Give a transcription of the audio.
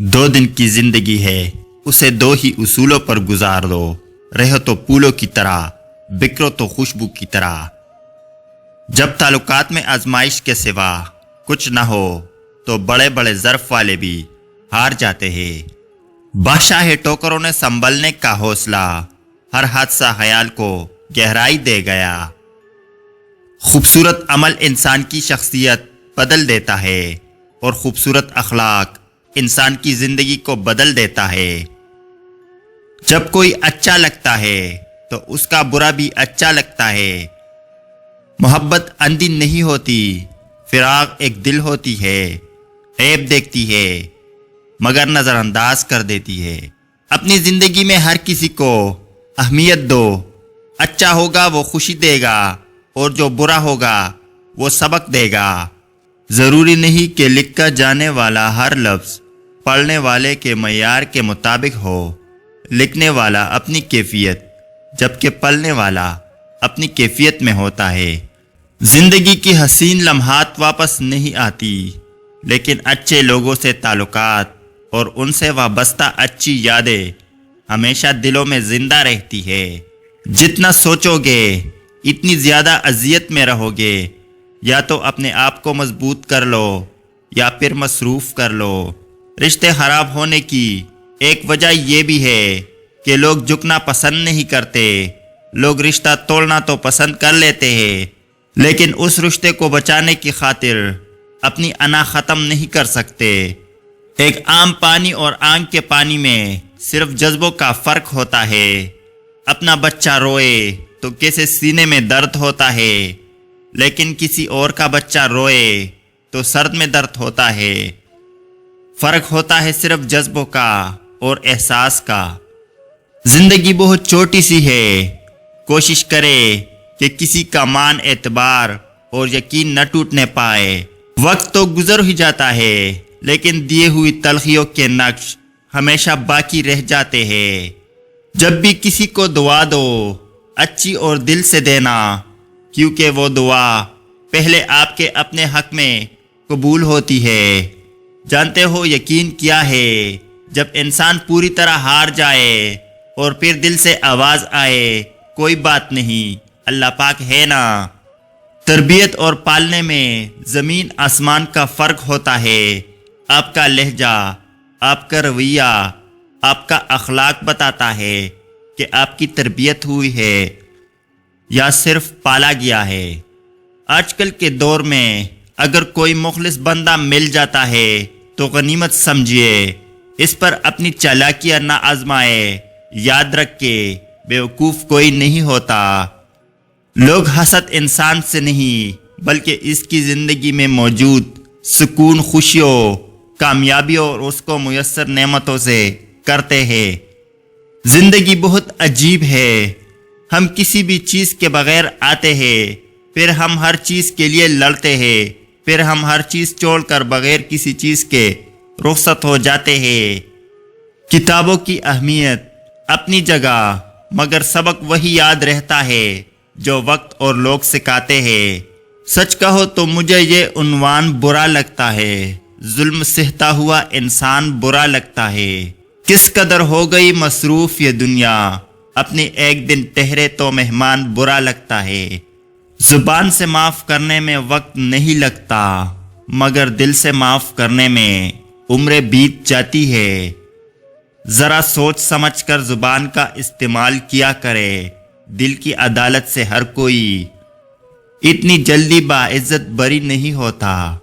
دو دن کی زندگی ہے، اسے دو ہی اصولوں پر گزار دو، رہو تو پھولوں کی طرح، بکھرو تو خوشبو کی طرح۔ جب تعلقات میں آزمائش کے سوا کچھ نہ ہو تو بڑے بڑے ظرف والے بھی ہار جاتے ہیں۔ بادشاہ ٹوکروں نے سنبھلنے کا حوصلہ، ہر حادثہ خیال کو گہرائی دے گیا۔ خوبصورت عمل انسان کی شخصیت بدل دیتا ہے، اور خوبصورت اخلاق انسان کی زندگی کو بدل دیتا ہے۔ جب کوئی اچھا لگتا ہے تو اس کا برا بھی اچھا لگتا ہے۔ محبت اندھی نہیں ہوتی، فراق ایک دل ہوتی ہے، عیب دیکھتی ہے مگر نظر انداز کر دیتی ہے۔ اپنی زندگی میں ہر کسی کو اہمیت دو، اچھا ہوگا وہ خوشی دے گا، اور جو برا ہوگا وہ سبق دے گا۔ ضروری نہیں کہ لکھا جانے والا ہر لفظ پڑھنے والے کے معیار کے مطابق ہو۔ لکھنے والا اپنی کیفیت، جبکہ پڑھنے والا اپنی کیفیت میں ہوتا ہے۔ زندگی کی حسین لمحات واپس نہیں آتی، لیکن اچھے لوگوں سے تعلقات اور ان سے وابستہ اچھی یادیں ہمیشہ دلوں میں زندہ رہتی ہے۔ جتنا سوچو گے اتنی زیادہ اذیت میں رہو گے۔ یا تو اپنے آپ کو مضبوط کر لو یا پھر مصروف کر لو۔ رشتے خراب ہونے کی ایک وجہ یہ بھی ہے کہ لوگ جھکنا پسند نہیں کرتے۔ لوگ رشتہ توڑنا تو پسند کر لیتے ہیں، لیکن اس رشتے کو بچانے کی خاطر اپنی انا ختم نہیں کر سکتے۔ ایک عام پانی اور آنکھ کے پانی میں صرف جذبوں کا فرق ہوتا ہے۔ اپنا بچہ روئے تو کیسے سینے میں درد ہوتا ہے، لیکن کسی اور کا بچہ روئے تو سرد میں درد ہوتا ہے۔ فرق ہوتا ہے صرف جذبوں کا اور احساس کا۔ زندگی بہت چھوٹی سی ہے، کوشش کرے کہ کسی کا مان اعتبار اور یقین نہ ٹوٹنے پائے۔ وقت تو گزر ہی جاتا ہے، لیکن دیے ہوئی تلخیوں کے نقش ہمیشہ باقی رہ جاتے ہیں۔ جب بھی کسی کو دعا دو، اچھی اور دل سے دینا، کیونکہ وہ دعا پہلے آپ کے اپنے حق میں قبول ہوتی ہے۔ جانتے ہو یقین کیا ہے؟ جب انسان پوری طرح ہار جائے اور پھر دل سے آواز آئے، کوئی بات نہیں، اللہ پاک ہے نا۔ تربیت اور پالنے میں زمین آسمان کا فرق ہوتا ہے۔ آپ کا لہجہ، آپ کا رویہ، آپ کا اخلاق بتاتا ہے کہ آپ کی تربیت ہوئی ہے یا صرف پالا گیا ہے۔ آج کل کے دور میں اگر کوئی مخلص بندہ مل جاتا ہے تو غنیمت سمجھیے۔ اس پر اپنی چالاکیاں نہ آزمائے۔ یاد رکھ کے بیوقوف کوئی نہیں ہوتا۔ لوگ حسد انسان سے نہیں بلکہ اس کی زندگی میں موجود سکون، خوشیوں، کامیابیوں اور اس کو میسر نعمتوں سے کرتے ہیں۔ زندگی بہت عجیب ہے۔ ہم کسی بھی چیز کے بغیر آتے ہیں، پھر ہم ہر چیز کے لیے لڑتے ہیں، پھر ہم ہر چیز چھوڑ کر بغیر کسی چیز کے رخصت ہو جاتے ہیں۔ کتابوں کی اہمیت اپنی جگہ، مگر سبق وہی یاد رہتا ہے جو وقت اور لوگ سکھاتے ہیں۔ سچ کہو تو مجھے یہ عنوان برا لگتا ہے، ظلم سہتا ہوا انسان برا لگتا ہے۔ کس قدر ہو گئی مصروف یہ دنیا، اپنی ایک دن ٹھہرے تو مہمان برا لگتا ہے۔ زبان سے معاف کرنے میں وقت نہیں لگتا، مگر دل سے معاف کرنے میں عمریں بیت جاتی ہے۔ ذرا سوچ سمجھ کر زبان کا استعمال کیا کرے۔ دل کی عدالت سے ہر کوئی اتنی جلدی باعزت بری نہیں ہوتا۔